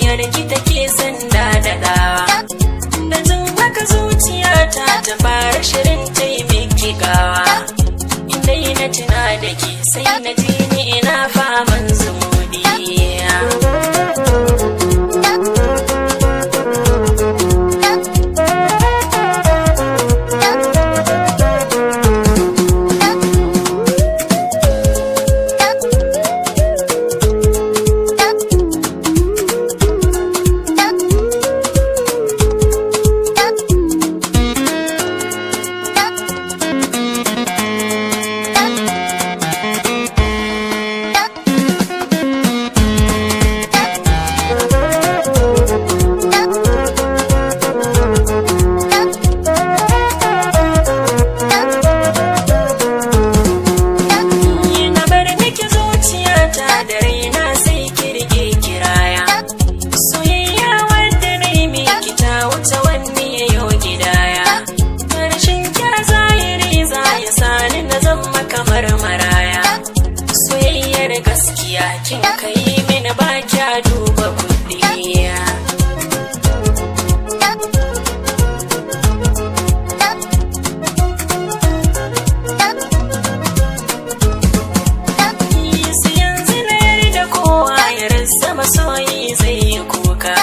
soyayyar ki take sanda da dawa. Da jin haka zuciyata ta fara shirin taimaki gawa. Indai na tuna da ke sai na ji ni ina faman zumuɗi. Kin kai mini ba kya duba kuɗi. Yanzu na yarda kowa ya rasa masoyi zai yi kuka.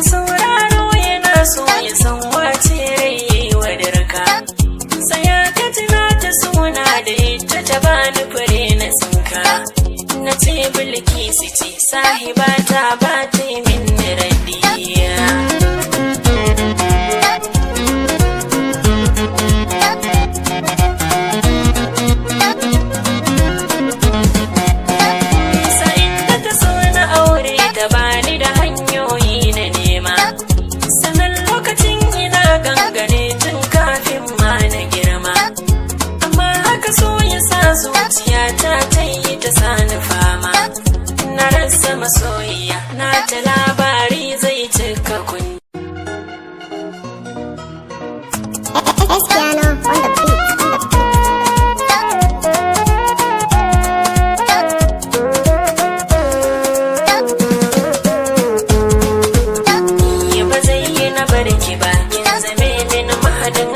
Sauraro yana so ya san wace rai yayi wa dirka. Saya ka tuna ta suna da ita ta bani fure na tsinka. Na ce Bilkisu ce sahibata ba ta yi min radiya. Sa'in da ta so na aure ta bani da hanyoyi na nema. Sanan lokacin ina gangane tun kafin ma na girma. Amma haka so ya sa zuciyata ta yi ta sani fama. Na rasa masoyiya na ta labari zai cika kun. Ba zai yi na barki ba, kin zame min mahadin